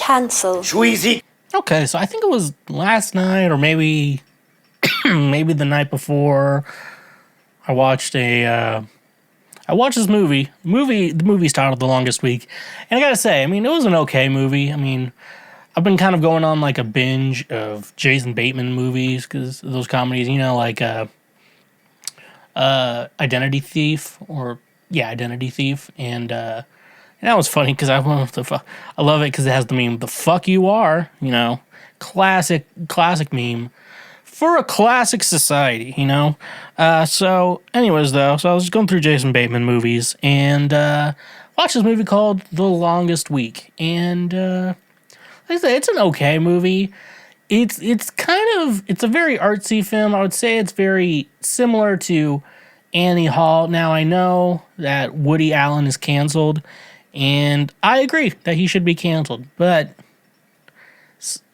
Cancelled. Schweezy. Okay, so I think it was last night or maybe maybe the night before. I watched this movie. The movie's titled The Longest Week. And I gotta say, I mean, it was an okay movie. I mean, I've been kind of going on like a binge of Jason Bateman movies because those comedies, you know, like Identity Thief Identity Thief. And that was funny because I love it because it has the meme, "The fuck you are," you know, classic meme for a classic society, you know. So anyways, though, so I was just going through Jason Bateman movies and watched this movie called The Longest Week. And like I said, it's an okay movie. It's a very artsy film. I would say it's very similar to Annie Hall. Now I know that Woody Allen is canceled, and I agree that he should be canceled, but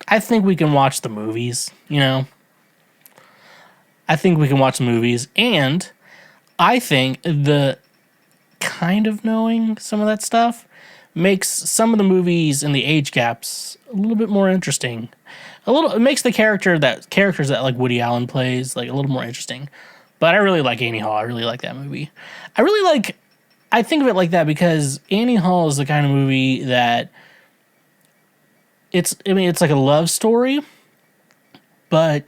I think we can watch the movies, you know. I think we can watch the movies, and I think the kind of knowing some of that stuff makes some of the movies and the age gaps a little bit more interesting. It makes the characters that like Woody Allen plays like a little more interesting. But I really like Annie Hall. I really like that movie. I think of it like that because Annie Hall is the kind of movie that it's like a love story, but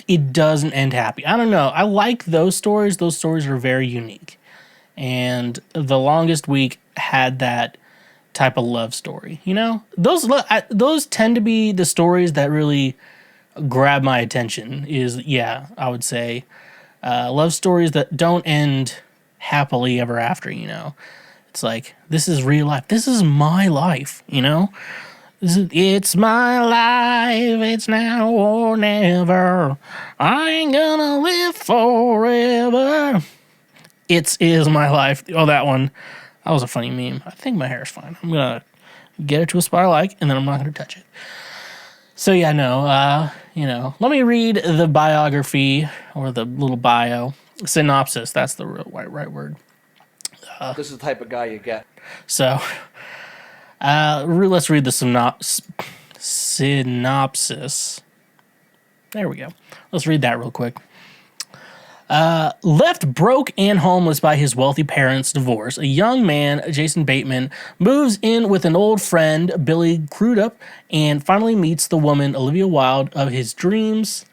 it doesn't end happy. I don't know. I like those stories. Those stories are very unique. And The Longest Week had that type of love story, you know? Those tend to be the stories that really grab my attention I would say love stories that don't end happily ever after, you know? It's like, this is real life. This is my life, you know? It's my life, it's now or never. I ain't gonna live forever. It is my life. Oh, that one. That was a funny meme. I think my hair is fine. I'm gonna get it to a spot I like, and then I'm not gonna touch it. So yeah, no, let me read the biography or the little bio. Synopsis, that's the right word. This is the type of guy you get. So, let's read the synopsis. There we go. Let's read that real quick. Left broke and homeless by his wealthy parents' divorce, a young man, Jason Bateman, moves in with an old friend, Billy Crudup, and finally meets the woman, Olivia Wilde, of his dreams,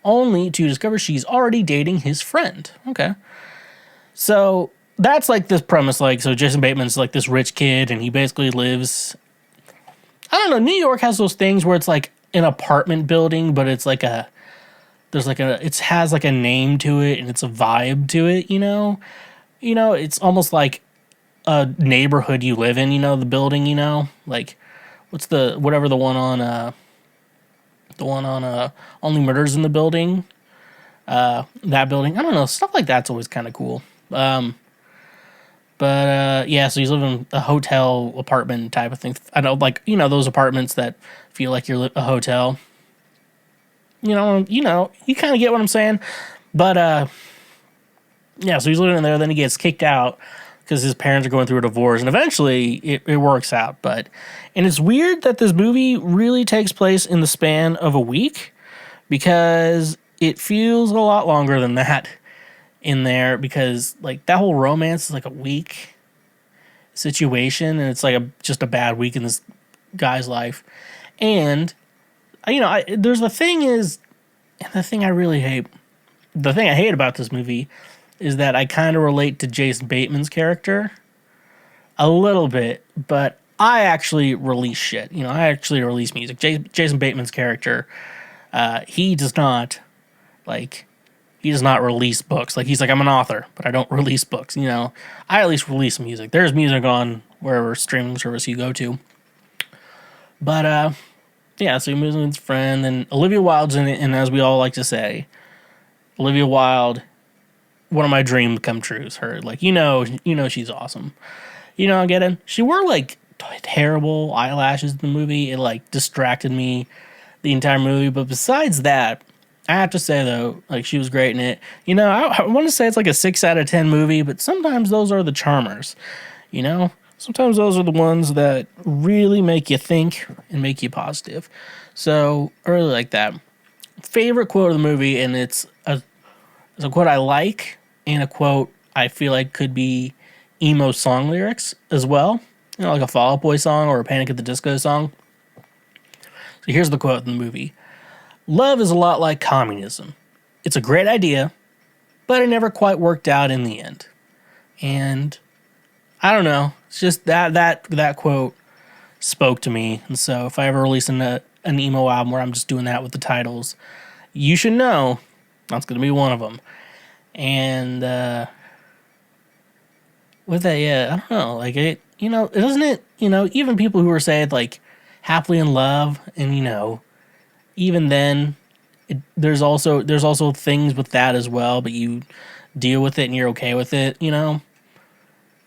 only to discover she's already dating his friend. Okay. So that's like this premise, like, so Jason Bateman's like this rich kid, and he basically lives, I don't know, New York has those things where it's like an apartment building, but it's like it has like a name to it, and it's a vibe to it, you know? You know, it's almost like a neighborhood you live in, you know, the building, you know? Like, the one on Only Murders in the Building, that building. I don't know, stuff like that's always kind of cool. So he's living in a hotel apartment type of thing. I know, like, you know, those apartments that feel like you're a hotel. You know, you kind of get what I'm saying. But, so he's living in there, then he gets kicked out because his parents are going through a divorce, and eventually it works out. And it's weird that this movie really takes place in the span of a week, because it feels a lot longer than that in there, because like that whole romance is like a week situation, and it's like just a bad week in this guy's life. And there's the thing is, and the thing I hate about this movie is that I kind of relate to Jason Bateman's character a little bit, but I actually release shit. You know, I actually release music. Jason Bateman's character, he does not release books. Like, he's like, I'm an author, but I don't release books. You know, I at least release music. There's music on wherever streaming service you go to. But, so he moves with his friend, and Olivia Wilde's in it, and as we all like to say, Olivia Wilde, one of my dream come trues. Her, like, you know, she's awesome. You know, I get it. She wore like terrible eyelashes in the movie. It like distracted me the entire movie. But besides that, I have to say though, like, she was great in it. You know, I want to say it's like a 6 out of 10 movie, but sometimes those are the charmers. You know, sometimes those are the ones that really make you think and make you positive. So I really like that. Favorite quote of the movie, and it's a quote I like, and a quote I feel like could be emo song lyrics as well. You know, like a Fall Out Boy song or a Panic at the Disco song. So here's the quote in the movie. Love is a lot like communism. It's a great idea, but it never quite worked out in the end. And I don't know. It's just that quote spoke to me. And so if I ever release an emo album where I'm just doing that with the titles, you should know that's going to be one of them. And with that, yeah, I don't know. Like, it, you know, doesn't it, you know, even people who are saying, like, happily in love, and, you know, even then, there's also things with that as well, but you deal with it and you're okay with it, you know?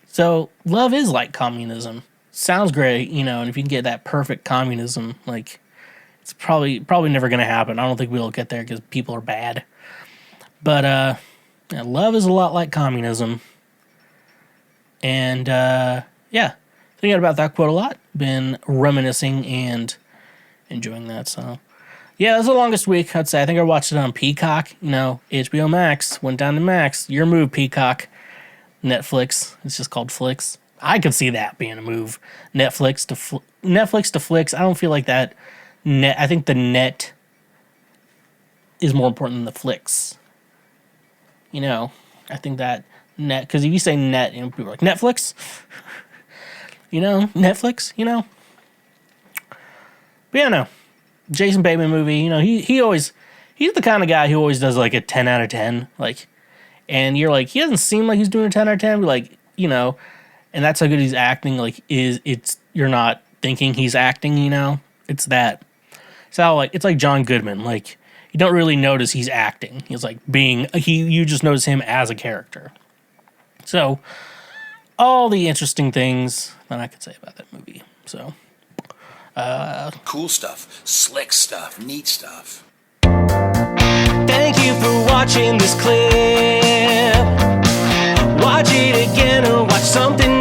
So, love is like communism. Sounds great, you know, and if you can get that perfect communism, like, it's probably never going to happen. I don't think we'll get there because people are bad. But, yeah, love is a lot like communism. And, yeah, thinking about that quote a lot. Been reminiscing and enjoying that, so. Yeah, that's the longest week, I'd say. I think I watched it on Peacock. You know, HBO Max. Went down to Max. Your move, Peacock. Netflix. It's just called Flix. I could see that being a move. Netflix to Flix. I don't feel like that. I think the net is more important than the Flix. You know, I think that net, because if you say net, you know, people are like, Netflix? You know, Netflix, you know? But yeah, no. Jason Bateman movie, you know, he's the kind of guy who always does like a 10 out of 10, like, and you're like, he doesn't seem like he's doing a 10 out of 10, but like, you know, and that's how good he's acting, like, you're not thinking he's acting, you know, it's that. It's how, like, it's like John Goodman, like, you don't really notice he's acting, he's like you just notice him as a character. So, all the interesting things that I could say about that movie, so. Cool stuff, slick stuff, neat stuff. Thank you for watching this clip. Watch it again or watch something